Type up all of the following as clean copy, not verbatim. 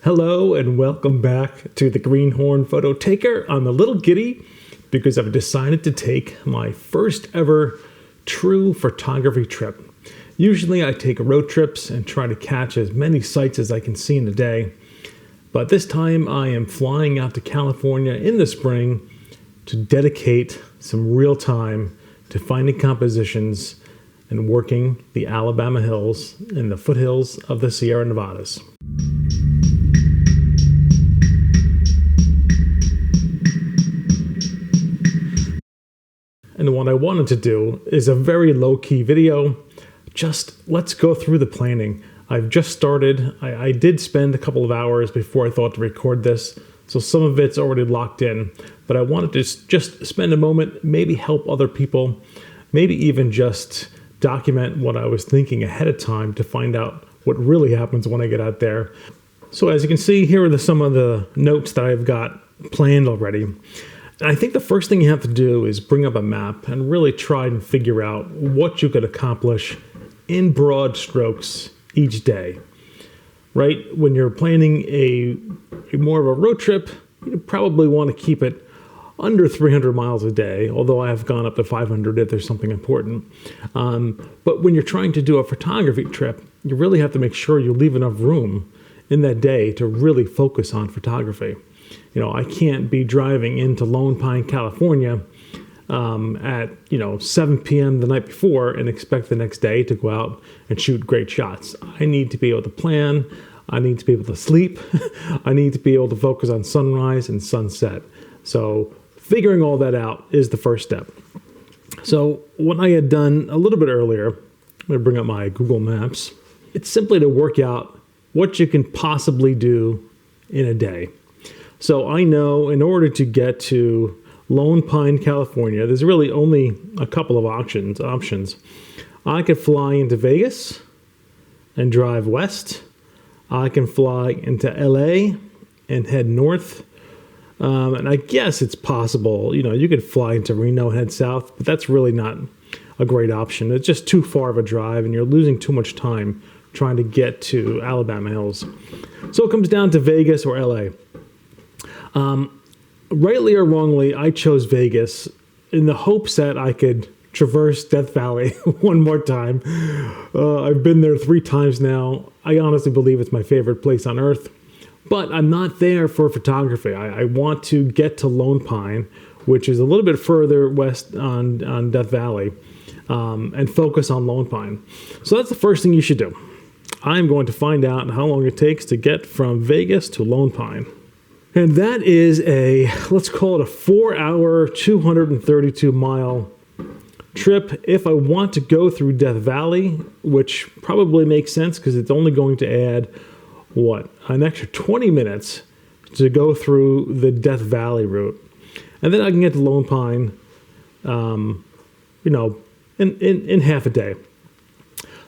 Hello and welcome back to the Greenhorn Photo Taker. I'm a little giddy because I've decided to take my first ever true photography trip. Usually I take road trips and try to catch as many sights as I can see in a day. But this time I am flying out to California in the spring to dedicate some real time to finding compositions and working the Alabama hills and the foothills of the Sierra Nevadas. And what I wanted to do is a very low-key video. Just let's go through the planning. I've just started. I did spend a couple of hours before I thought to record this, so some of it's already locked in. But I wanted to just spend a moment, maybe help other people, maybe even just document what I was thinking ahead of time to find out what really happens when I get out there. So as you can see, here are some of the notes that I've got planned already. I think the first thing you have to do is bring up a map and really try and figure out what you could accomplish in broad strokes each day, right? When you're planning a more of a road trip, you probably want to keep it under 300 miles a day, although I have gone up to 500 if there's something important. But when you're trying to do a photography trip, you really have to make sure you leave enough room in that day to really focus on photography. You know, I can't be driving into Lone Pine, California at 7 p.m. the night before and expect the next day to go out and shoot great shots. I need to be able to plan. I need to be able to sleep. I need to be able to focus on sunrise and sunset. So figuring all that out is the first step. So what I had done a little bit earlier, I'm going to bring up my Google Maps. It's simply to work out what you can possibly do in a day. So I know in order to get to Lone Pine, California, there's really only a couple of options. I could fly into Vegas and drive west. I can fly into LA and head north. And I guess it's possible, you could fly into Reno and head south, but that's really not a great option. It's just too far of a drive and you're losing too much time trying to get to Alabama hills. So it comes down to Vegas or LA. Rightly or wrongly, I chose Vegas in the hopes that I could traverse Death Valley one more time. I've been there 3 times now. I honestly believe it's my favorite place on earth, but I'm not there for photography. I want to get to Lone Pine, which is a little bit further west on Death Valley, and focus on Lone Pine. So that's the first thing you should do. I'm going to find out how long it takes to get from Vegas to Lone Pine. And that is let's call it a 4-hour, 232-mile trip. If I want to go through Death Valley, which probably makes sense because it's only going to add, an extra 20 minutes to go through the Death Valley route. And then I can get to Lone Pine, in half a day.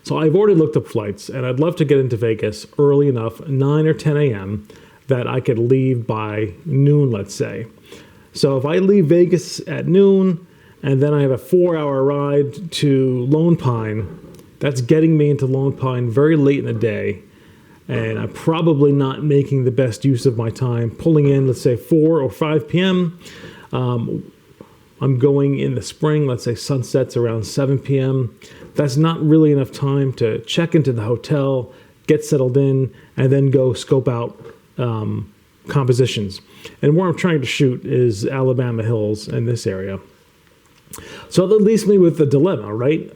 So I've already looked up flights, and I'd love to get into Vegas early enough, 9 or 10 a.m., that I could leave by noon, let's say. So if I leave Vegas at noon and then I have a 4-hour ride to Lone Pine, that's getting me into Lone Pine very late in the day. And I'm probably not making the best use of my time pulling in, let's say 4 or 5 p.m. I'm going in the spring, let's say sunsets around 7 p.m. That's not really enough time to check into the hotel, get settled in, and then go scope out compositions. And where I'm trying to shoot is Alabama hills in this area. So that leaves me with the dilemma, right?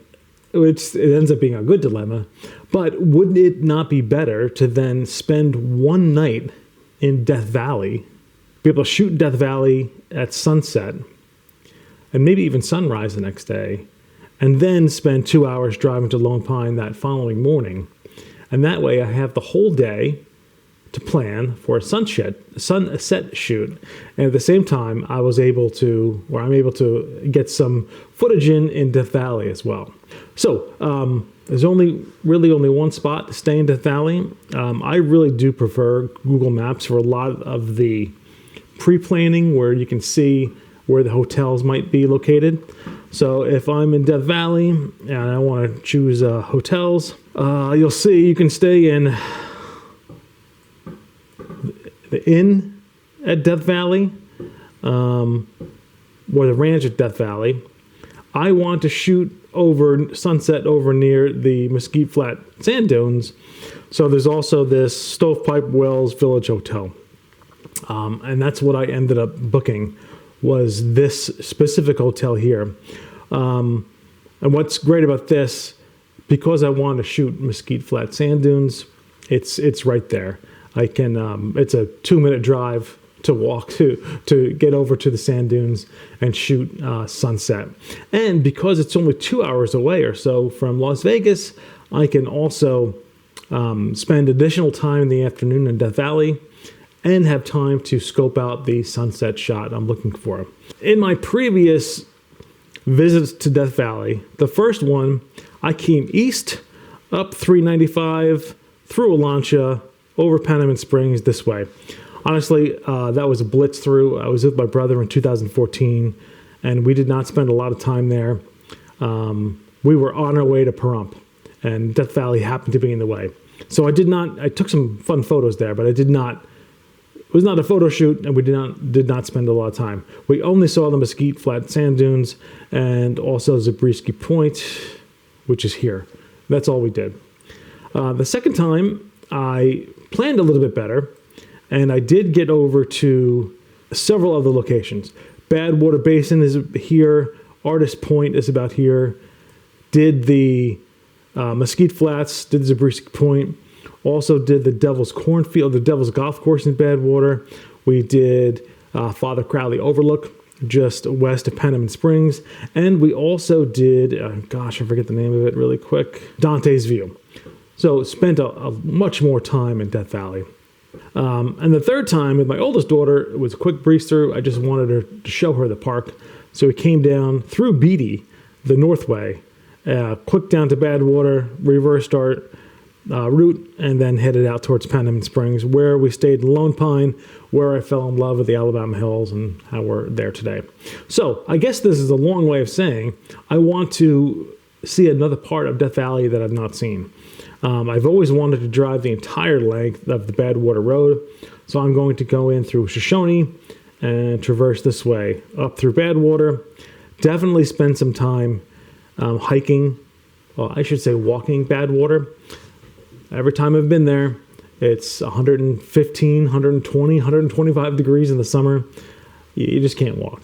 It ends up being a good dilemma, but wouldn't it not be better to then spend one night in Death Valley, be able to shoot Death Valley at sunset, and maybe even sunrise the next day, and then spend 2 hours driving to Lone Pine that following morning? And that way I have the whole day to plan for a sunset shoot, and at the same time I'm able to get some footage in Death Valley as well. So there's only one spot to stay in Death Valley. I really do prefer Google Maps for a lot of the pre-planning where you can see where the hotels might be located. So if I'm in Death Valley and I want to choose hotels, you'll see you can stay in the inn at Death Valley, or the ranch at Death Valley. I want to shoot over sunset over near the Mesquite Flat sand dunes. So there's also this Stovepipe Wells Village Hotel. And that's what I ended up booking, was this specific hotel here. And what's great about this, because I want to shoot Mesquite Flat sand dunes, it's right there. I can. It's a 2-minute drive to walk to get over to the sand dunes and shoot sunset. And because it's only 2 hours away or so from Las Vegas, I can also spend additional time in the afternoon in Death Valley and have time to scope out the sunset shot I'm looking for. In my previous visits to Death Valley, the first one, I came east, up 395, through Olancha, over Panamint Springs this way. Honestly, that was a blitz through. I was with my brother in 2014, and we did not spend a lot of time there. We were on our way to Pahrump, and Death Valley happened to be in the way. So I took some fun photos there, but it was not a photo shoot, and we did not spend a lot of time. We only saw the Mesquite Flat sand dunes and also Zabriskie Point, which is here. That's all we did. The second time, I planned a little bit better, and I did get over to several other locations. Badwater Basin is here. Artist Point is about here. Did the Mesquite Flats, did Zabriskie Point. Also did the Devil's Cornfield, the Devil's Golf Course in Badwater. We did Father Crowley Overlook, just west of Panamint Springs. And we also did, I forget the name of it really quick, Dante's View. So spent a much more time in Death Valley. And the third time with my oldest daughter, it was a quick breeze through. I just wanted her to show her the park. So we came down through Beatty, the north way, quick down to Badwater, reverse start, route, and then headed out towards Panamint Springs, where we stayed in Lone Pine, where I fell in love with the Alabama Hills and how we're there today. So I guess this is a long way of saying I want to see another part of Death Valley that I've not seen. I've always wanted to drive the entire length of the Badwater Road, so I'm going to go in through Shoshone and traverse this way up through Badwater. Definitely spend some time hiking, well, I should say walking Badwater. Every time I've been there, it's 115, 120, 125 degrees in the summer. You just can't walk.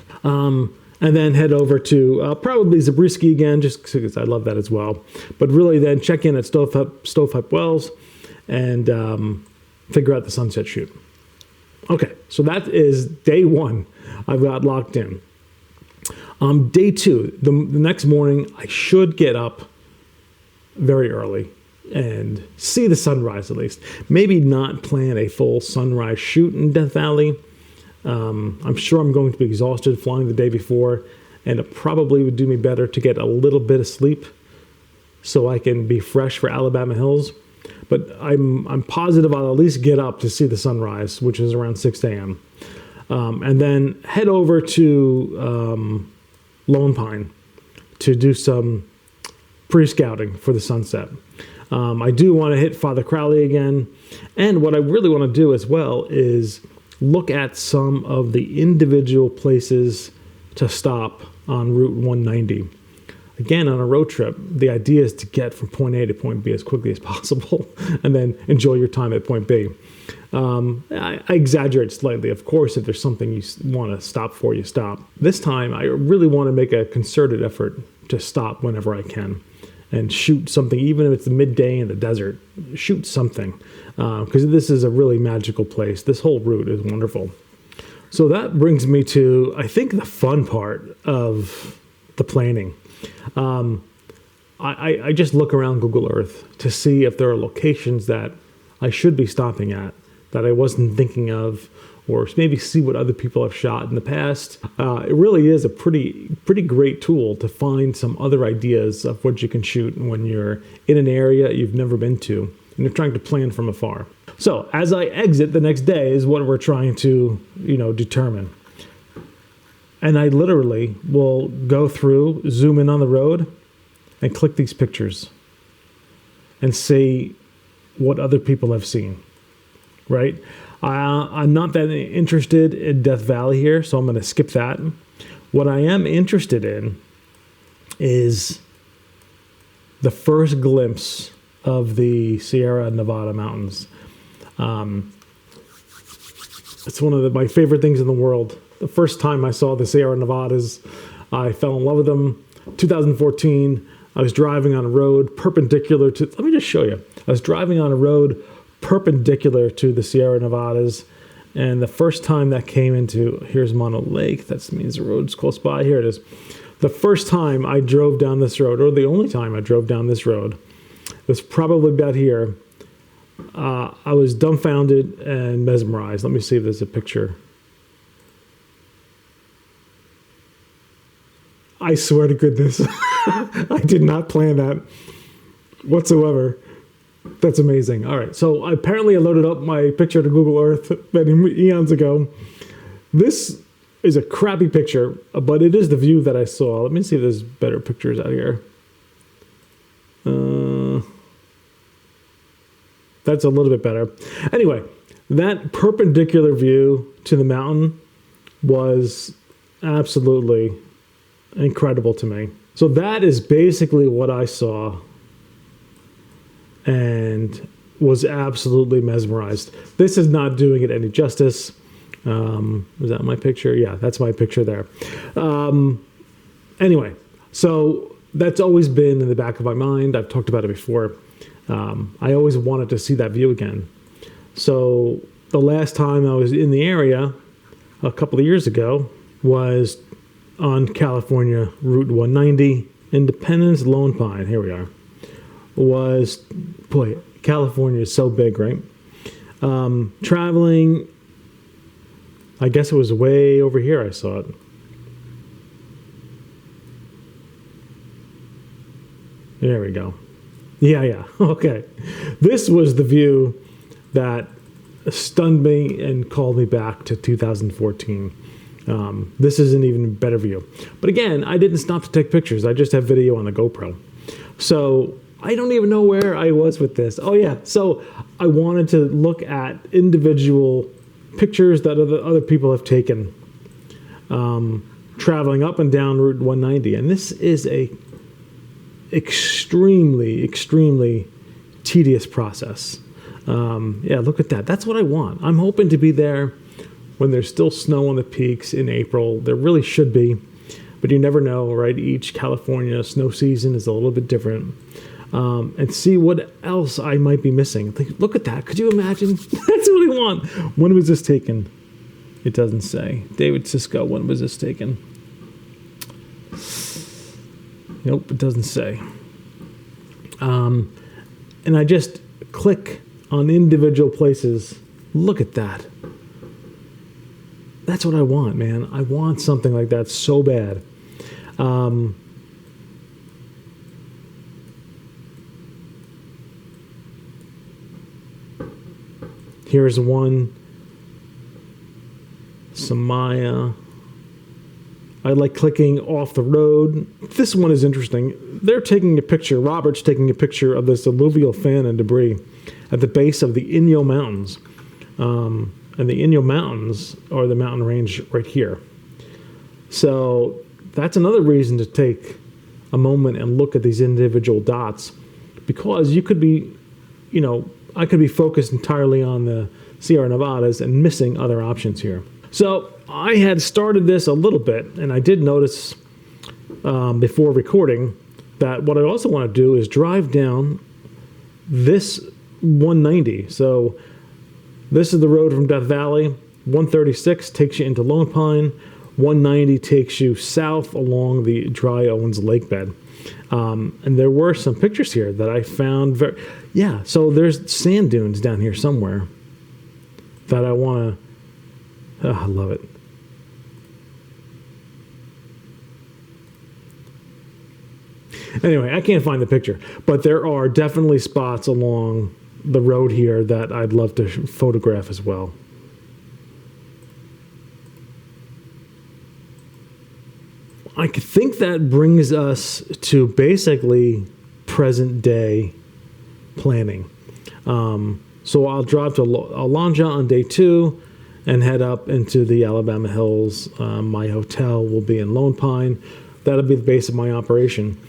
And then head over to probably Zabriskie again, just because I love that as well. But really then check in at Stovepipe Wells and figure out the sunset shoot. Okay, so that is day one. I've got locked in. Day two, the next morning, I should get up very early and see the sunrise at least. Maybe not plan a full sunrise shoot in Death Valley. I'm sure I'm going to be exhausted flying the day before, and it probably would do me better to get a little bit of sleep so I can be fresh for Alabama Hills. But I'm positive I'll at least get up to see the sunrise, which is around 6 a.m. And then head over to Lone Pine to do some pre-scouting for the sunset. I do want to hit Father Crowley again. And what I really want to do as well is look at some of the individual places to stop on Route 190. Again, on a road trip, the idea is to get from point A to point B as quickly as possible and then enjoy your time at point B. I exaggerate slightly. Of course, if there's something you want to stop for, you stop. This time, I really want to make a concerted effort to stop whenever I can and shoot something, even if it's the midday in the desert. Shoot something, because this is a really magical place. This whole route is wonderful. So that brings me to, I think, the fun part of the planning. I just look around Google Earth to see if there are locations that I should be stopping at that I wasn't thinking of, or maybe see what other people have shot in the past. It really is a pretty great tool to find some other ideas of what you can shoot when you're in an area you've never been to and you're trying to plan from afar. So as I exit the next day is what we're trying to, determine. And I literally will go through, zoom in on the road, and click these pictures and see what other people have seen, right? I'm not that interested in Death Valley here, so I'm going to skip that. What I am interested in is the first glimpse of the Sierra Nevada mountains. It's one of my favorite things in the world. The first time I saw the Sierra Nevadas, I fell in love with them. 2014, I was driving on a road perpendicular to, let me just show you. I was driving on a road perpendicular to the Sierra Nevadas, and the first time that came into, here's Mono Lake, that means the road's close by, here it is. The first time I drove down this road, or the only time I drove down this road, was probably about here. I was dumbfounded and mesmerized. Let me see if there's a picture. I swear to goodness, I did not plan that whatsoever. That's amazing. All right, so apparently I loaded up my picture to Google Earth many eons ago. This is a crappy picture, but it is the view that I saw. Let me see if there's better pictures out here. That's a little bit better. Anyway, that perpendicular view to the mountain was absolutely incredible to me. So that is basically what I saw and was absolutely mesmerized. This is not doing it any justice. Was that my picture? Yeah, that's my picture there. Anyway, so that's always been in the back of my mind. I've talked about it before. I always wanted to see that view again. So the last time I was in the area a couple of years ago was on California Route 190, Independence, Lone Pine. Here we are. Boy, California is so big, right? Traveling, I guess it was way over here I saw it. There we go. Yeah, okay. This was the view that stunned me and called me back to 2014. This is an even better view. But again, I didn't stop to take pictures. I just have video on the GoPro. So I don't even know where I was with this. Oh yeah, so I wanted to look at individual pictures that other people have taken traveling up and down Route 190. And this is a extremely tedious process. Yeah, look at that. That's what I want. I'm hoping to be there when there's still snow on the peaks in April. There really should be, but you never know, right? Each California snow season is a little bit different. And see what else I might be missing. Look at that. Could you imagine? That's what I want. When was this taken? It doesn't say. David Sisko, when was this taken? Nope, it doesn't say. And I just click on individual places. Look at that. That's what I want, man. I want something like that so bad. Here's one. Samaya. I like clicking off the road. This one is interesting. They're taking a picture, Robert's taking a picture of this alluvial fan and debris at the base of the Inyo Mountains. And the Inyo Mountains are the mountain range right here. So that's another reason to take a moment and look at these individual dots, because you could be, I could be focused entirely on the Sierra Nevadas and missing other options here. So I had started this a little bit, and I did notice before recording that what I also want to do is drive down this 190. So this is the road from Death Valley. 136 takes you into Lone Pine. 190 takes you south along the Dry Owens Lake bed. And there were some pictures here that I found so there's sand dunes down here somewhere that I want to, I love it. Anyway, I can't find the picture, but there are definitely spots along the road here that I'd love to photograph as well. I think that brings us to basically present day planning. So I'll drive to Alonja on day 2 and head up into the Alabama Hills. My hotel will be in Lone Pine. That'll be the base of my operation.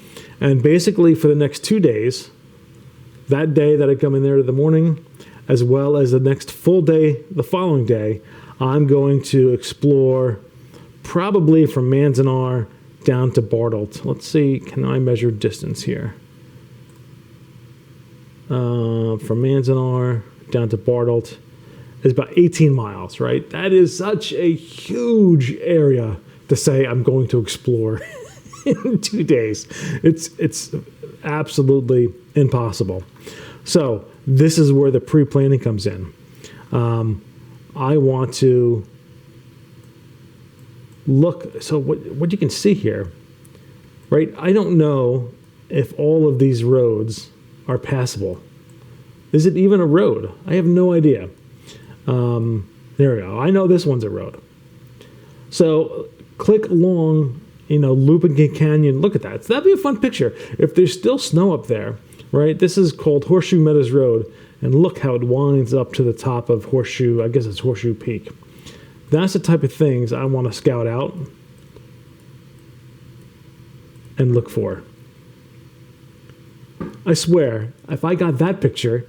And basically for the next 2 days, that day that I come in there in the morning, as well as the next full day, the following day, I'm going to explore probably from Manzanar down to Bartelt. Let's see, can I measure distance here? From Manzanar down to Bartelt is about 18 miles, right? That is such a huge area to say I'm going to explore in 2 days. It's absolutely impossible. So this is where the pre-planning comes in. I want to look, so what you can see here, right? I don't know if all of these roads are passable. Is it even a road? I have no idea. There we go. I know this one's a road. So click along, Lupin Canyon. Look at that. So that'd be a fun picture. If there's still snow up there, right? This is called Horseshoe Meadows Road. And look how it winds up to the top of Horseshoe. I guess it's Horseshoe Peak. That's the type of things I want to scout out and look for. I swear, if I got that picture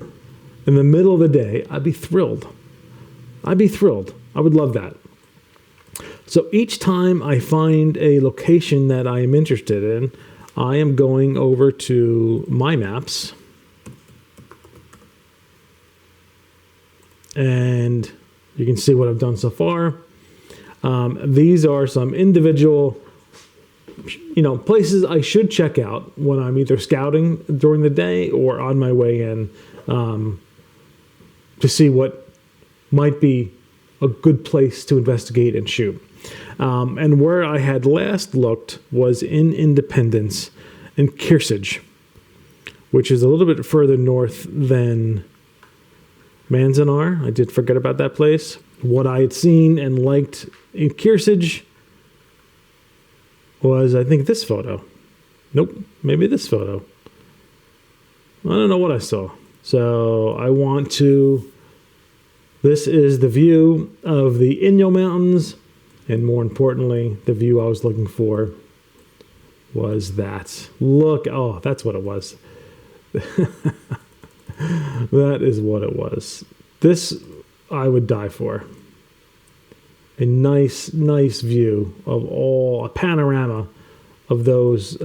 in the middle of the day, I'd be thrilled. I'd be thrilled. I would love that. So each time I find a location that I am interested in, I am going over to My Maps. And you can see what I've done so far. These are some individual, places I should check out when I'm either scouting during the day or on my way in to see what might be a good place to investigate and shoot. And where I had last looked was in Independence in Kearsarge, which is a little bit further north than Manzanar. I did forget about that place. What I had seen and liked in Kearsarge was, I think, this photo. Nope, maybe this photo. I don't know what I saw. So I want to, this is the view of the Inyo Mountains, and more importantly, the view I was looking for was that. Look, oh, that's what it was. That is what it was. This I would die for. A nice view of a panorama of those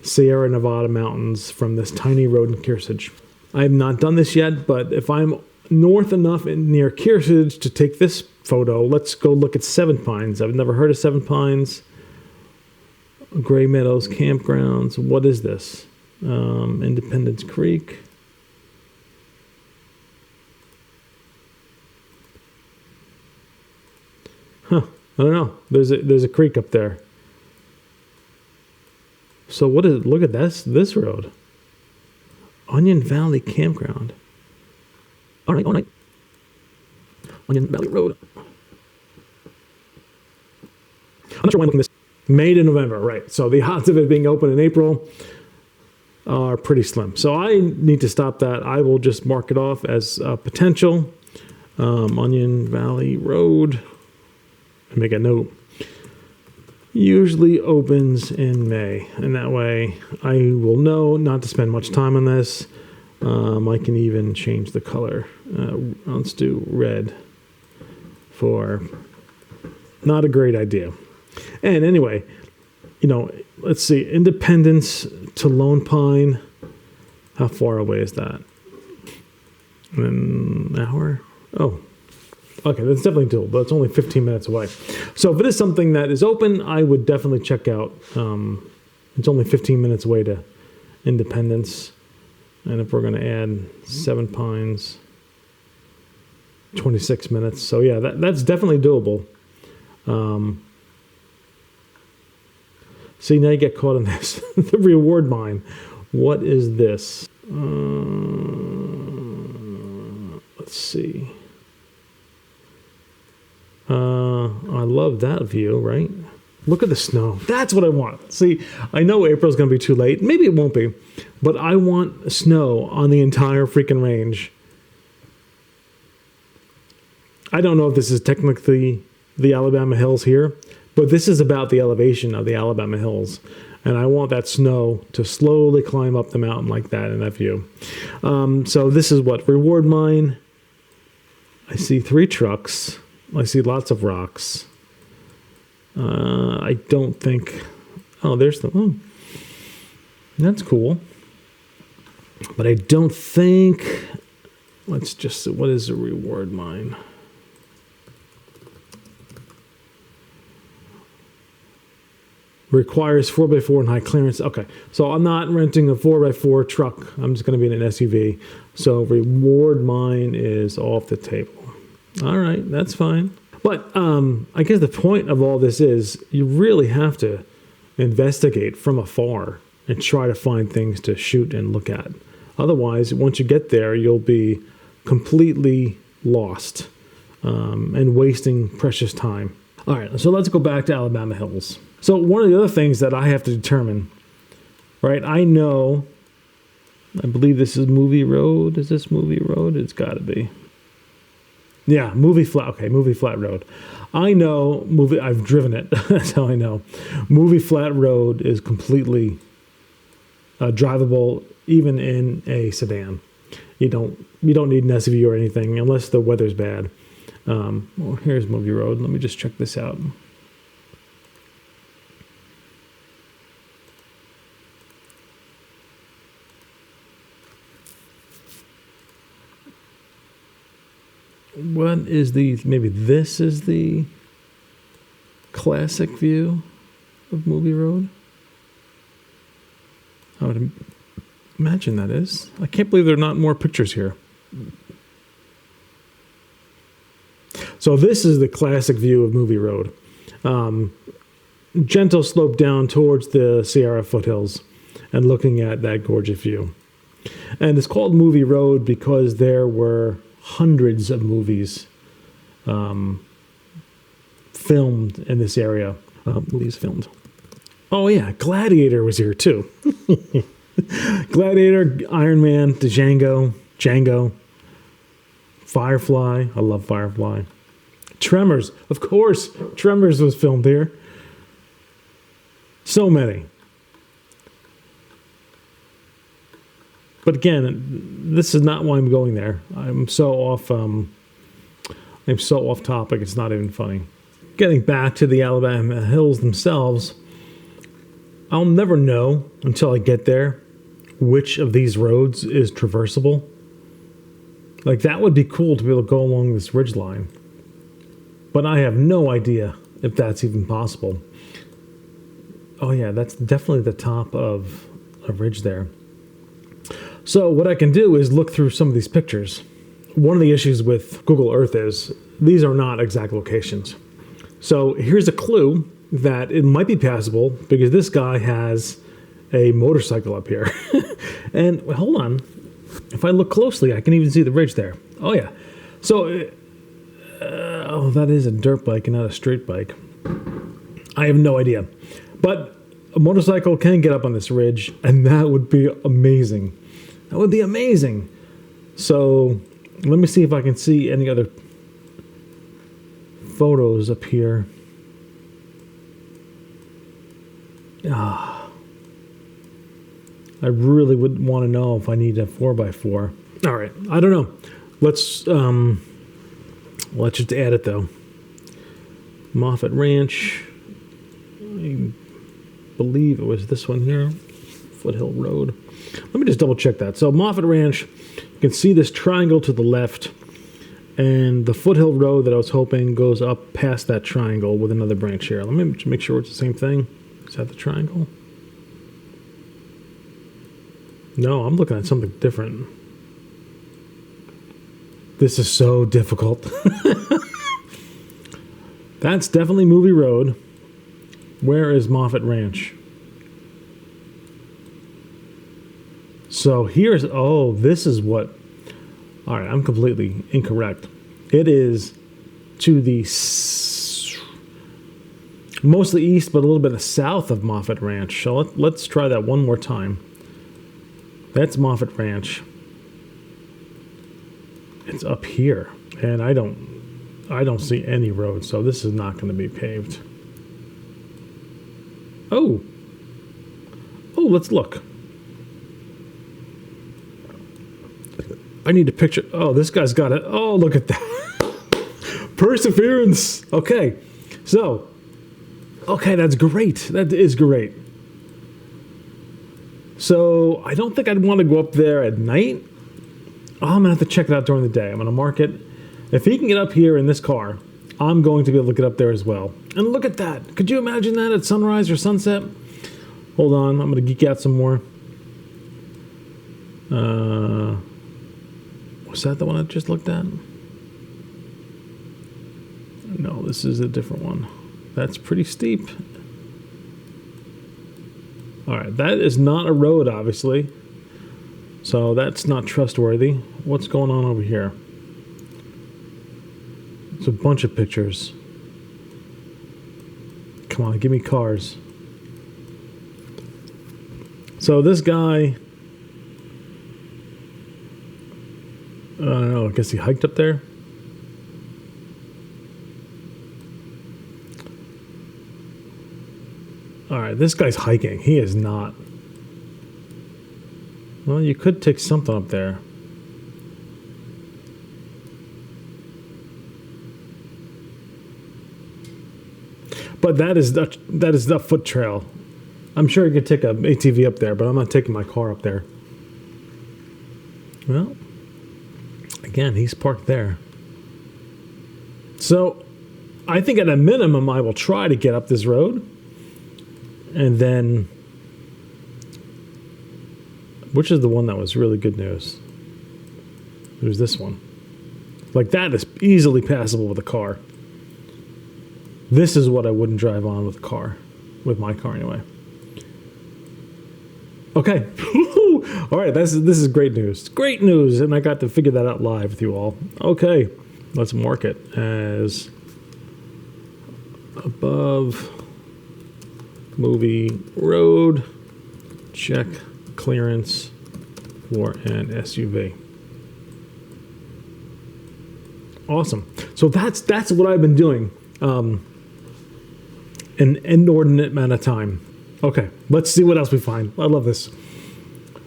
Sierra Nevada mountains from this tiny road in Kearsarge. I have not done this yet, but if I'm north enough and near Kearsarge to take this photo, let's go look at Seven Pines. I've never heard of Seven Pines. Gray Meadows Campgrounds. What is this? Independence Creek. Huh, I don't know. There's a creek up there. So what is it? Look at this road. Onion Valley Campground. All right. Onion Valley Road. I'm not sure why I'm looking this. May to November, right. So the odds of it being open in April are pretty slim. So I need to stop that. I will just mark it off as potential. Onion Valley Road. Make a note. Usually opens in May, and that way I will know not to spend much time on this. I can even change the color. Let's do red for not a great idea. And anyway, let's see, Independence to Lone Pine. How far away is that? An hour? Oh, okay, that's definitely doable, but it's only 15 minutes away. So if it is something that is open, I would definitely check out. It's only 15 minutes away to Independence. And if we're going to add Seven Pines, 26 minutes. So yeah, that's definitely doable. See, now you get caught in this. The reward mine. What is this? Let's see. I love that view, right? Look at the snow. That's what I want. See, I know April's going to be too late. Maybe it won't be. But I want snow on the entire freaking range. I don't know if this is technically the Alabama Hills here, but this is about the elevation of the Alabama Hills. And I want that snow to slowly climb up the mountain like that in that view. So this is what? Reward mine. I see 3 trucks. I see lots of rocks. I don't think... Oh, there's the... Oh, that's cool. But I don't think... Let's just... What is a reward mine? Requires 4x4 and high clearance. Okay, so I'm not renting a 4x4 truck. I'm just going to be in an SUV. So reward mine is off the table. All right, that's fine. But I guess the point of all this is you really have to investigate from afar and try to find things to shoot and look at. Otherwise, once you get there, you'll be completely lost and wasting precious time. All right, so let's go back to Alabama Hills. So one of the other things that I have to determine, right? I believe this is Movie Road. Is this Movie Road? It's got to be. Yeah, Movie Flat Road. I know I've driven it. That's how I know. Movie Flat Road is completely drivable, even in a sedan. You don't need an SUV or anything unless the weather's bad. Well, here's Movie Road. Let me just check this out. What is maybe this is the classic view of Movie Road? I would imagine that is. I can't believe there are not more pictures here. So this is the classic view of Movie Road. Gentle slope down towards the Sierra foothills and looking at that gorgeous view. And it's called Movie Road because there were hundreds of movies filmed in this area. Movies filmed. Oh yeah, Gladiator was here too. Gladiator, Iron Man, Django, Firefly. I love Firefly. Tremors, of course. Tremors was filmed here. So many. But again, this is not why I'm going there. I'm so off topic. It's not even funny. Getting back to the Alabama Hills themselves, I'll never know until I get there which of these roads is traversable. Like, that would be cool to be able to go along this ridge line. But I have no idea if that's even possible. Oh yeah, that's definitely the top of a ridge there. So what I can do is look through some of these pictures. One of the issues with Google Earth is these are not exact locations. So here's a clue that it might be passable because this guy has a motorcycle up here. And hold on. If I look closely, I can even see the ridge there. Oh yeah. So, that is a dirt bike and not a street bike. I have no idea. But a motorcycle can get up on this ridge, and that would be amazing. That would be amazing. So let me see if I can see any other photos up here. I really would want to know if I need a 4x4. All right, I don't know. Let's just add it though. Moffett Ranch. I believe it was this one here, Foothill Road. Let me just double check that. So Moffett Ranch, you can see this triangle to the left, and the Foothill Road that I was hoping goes up past that triangle with another branch here. Let me make sure it's the same thing. Is that the triangle? No, I'm looking at something different. This is so difficult. That's definitely Movie Road. Where is Moffett Ranch? So here's, this is what, all right, I'm completely incorrect. It is to the Mostly east, but a little bit south of Moffett Ranch. So let's try that one more time. That's Moffett Ranch. It's up here, and I don't see any road, so this is not going to be paved. Oh, let's look. I need a picture. Oh, this guy's got it. Oh, look at that. Perseverance. Okay, so, okay, that's great. That is great. So I don't think I'd want to go up there at night. I'm gonna have to check it out during the day. I'm gonna mark it. If he can get up here in this car, I'm going to be able to get up there as well. And look at that. Could you imagine that at sunrise or sunset? Hold on, I'm gonna geek out some more. Was that the one I just looked at? No, this is a different one. That's pretty steep. All right, that is not a road, obviously. So that's not trustworthy. What's going on over here? It's a bunch of pictures. Come on, give me cars. So this guy, I don't know, I guess he hiked up there. All right, this guy's hiking. He is not. Well, you could take something up there. But that is the foot trail. I'm sure you could take an ATV up there, but I'm not taking my car up there. Well, again, he's parked there. So, I think at a minimum, I will try to get up this road. And then, which is the one that was really good news? It was this one. Like, that is easily passable with a car. This is what I wouldn't drive on with a car. With my car, anyway. Okay. All right, this is great news. Great news, and I got to figure that out live with you all. Okay, let's mark it as above movie road. Check clearance for an SUV. Awesome. So that's what I've been doing. An inordinate amount of time. Okay, let's see what else we find. I love this.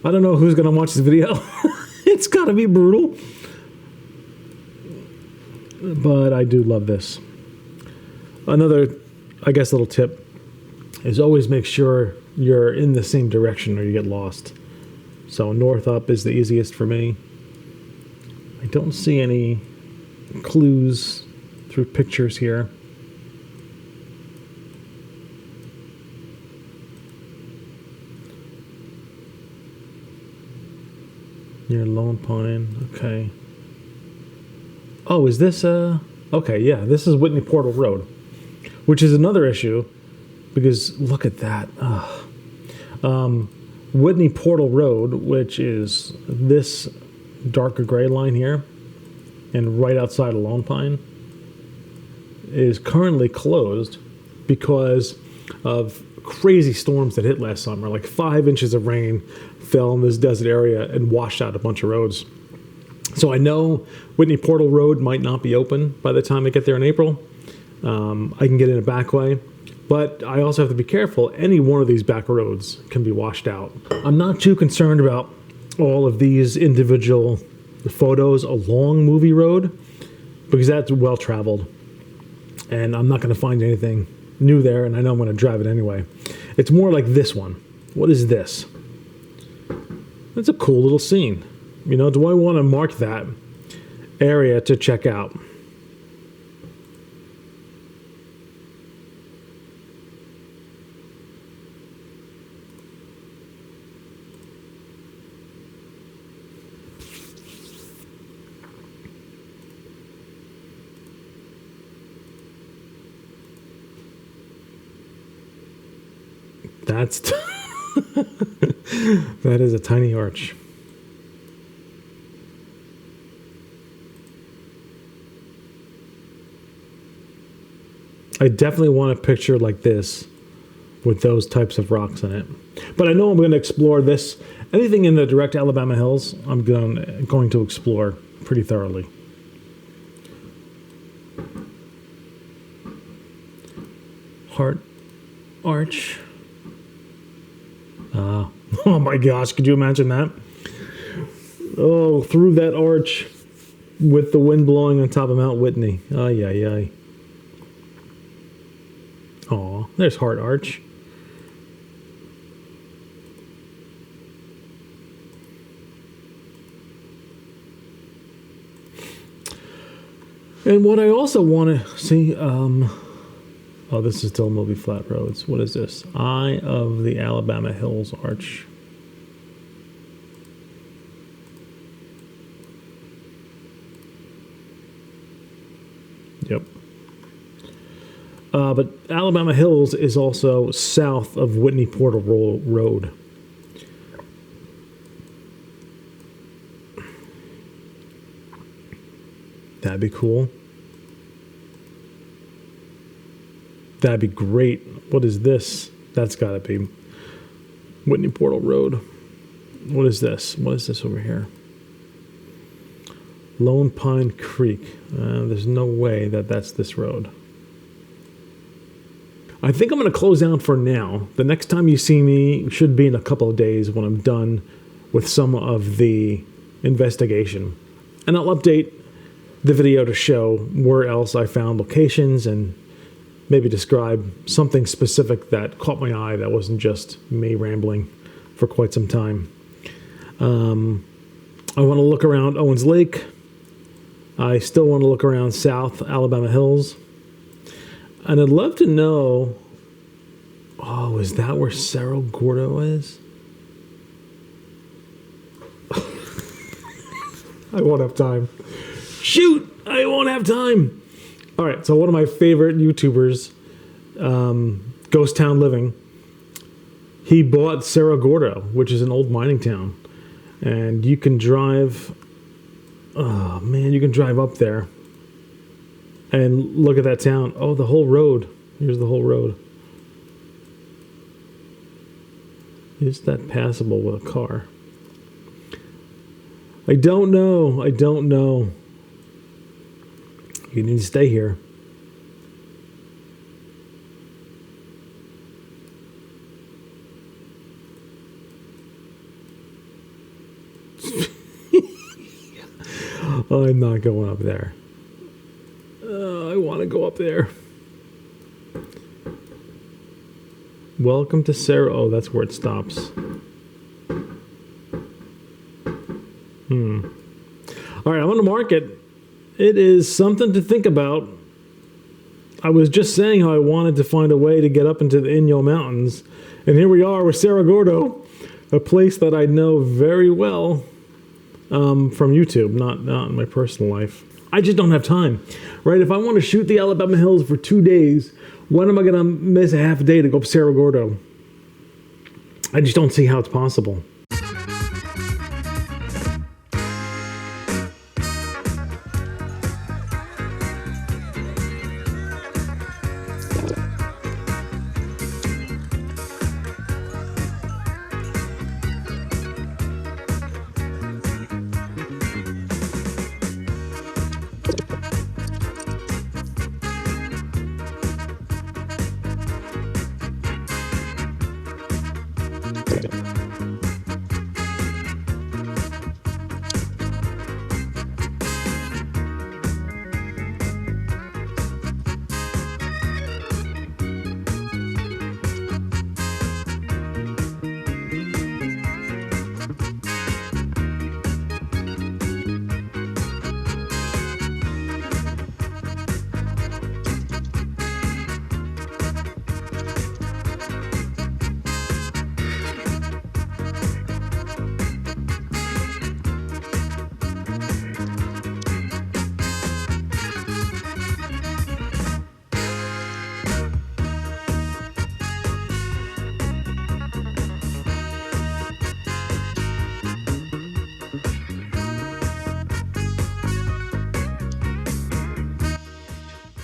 I don't know who's gonna watch this video. It's gotta be brutal. But I do love this. Another, I guess, little tip is always make sure you're in the same direction or you get lost. So north up is the easiest for me. I don't see any clues through pictures here. Near Lone Pine, okay. Oh, is this okay, yeah, this is Whitney Portal Road, which is another issue because look at that. Whitney Portal Road, which is this darker gray line here and right outside of Lone Pine, is currently closed because of crazy storms that hit last summer. Like 5 inches of rain fell in this desert area and washed out a bunch of roads. So I know Whitney Portal Road might not be open by the time I get there in April. I can get in a back way, but I also have to be careful. Any one of these back roads can be washed out. I'm not too concerned about all of these individual photos along Movie Road because that's well traveled and I'm not going to find anything new there, and I know I'm going to drive it anyway. It's more like this one. What is this? That's a cool little scene. You know, do I want to mark that area to check out? That's that is a tiny arch. I definitely want a picture like this with those types of rocks in it. But I know I'm going to explore this. Anything in the direct Alabama Hills, I'm going to explore pretty thoroughly. Heart Arch. Oh my gosh, could you imagine that? Oh, through that arch with the wind blowing on top of Mount Whitney. Ay, ay, ay. Aw, there's Heart Arch. And what I also want to see, oh, this is still Moby Flat Roads. What is this? Eye of the Alabama Hills Arch. Yep. But Alabama Hills is also south of Whitney Portal Road. That'd be cool. That'd be great. What is this? That's got to be Whitney Portal Road. What is this? What is this over here? Lone Pine Creek. There's no way that that's this road. I think I'm going to close down for now. The next time you see me should be in a couple of days when I'm done with some of the investigation. And I'll update the video to show where else I found locations and maybe describe something specific that caught my eye that wasn't just me rambling for quite some time. I want to look around Owens Lake. I still want to look around South Alabama Hills. And I'd love to know, oh, is that where Cerro Gordo is? I won't have time. Shoot, I won't have time. All right, so one of my favorite YouTubers, Ghost Town Living, he bought Cerro Gordo, which is an old mining town. And you can drive, oh man, you can drive up there and look at that town. Oh, the whole road. Here's the whole road. Is that passable with a car? I don't know. I don't know. You need to stay here. I'm not going up there. I want to go up there. Welcome to Cerro. Oh, that's where it stops. All right, I'm on the market. It is something to think about. I was just saying how I wanted to find a way to get up into the Inyo Mountains. And here we are with Cerro Gordo, a place that I know very well from YouTube, not in my personal life. I just don't have time, right? If I want to shoot the Alabama Hills for 2 days, when am I going to miss a half a day to go up Cerro Gordo? I just don't see how it's possible.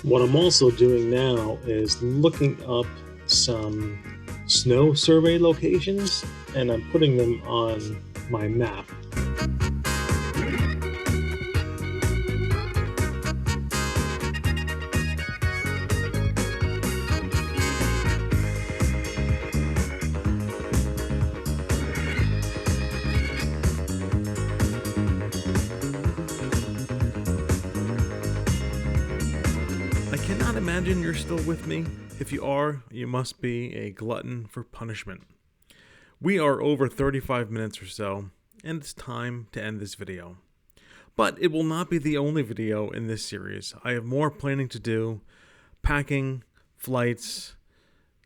What I'm also doing now is looking up some snow survey locations, and I'm putting them on my map. I cannot imagine you're still with me. If you are, you must be a glutton for punishment. We are over 35 minutes or so, and it's time to end this video. But it will not be the only video in this series. I have more planning to do, packing, flights,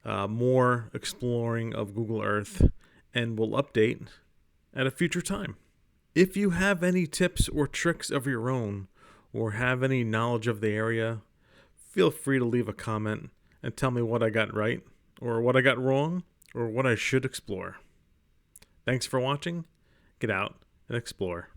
more exploring of Google Earth, and we'll update at a future time. If you have any tips or tricks of your own, or have any knowledge of the area, feel free to leave a comment and tell me what I got right, or what I got wrong, or what I should explore. Thanks for watching. Get out and explore.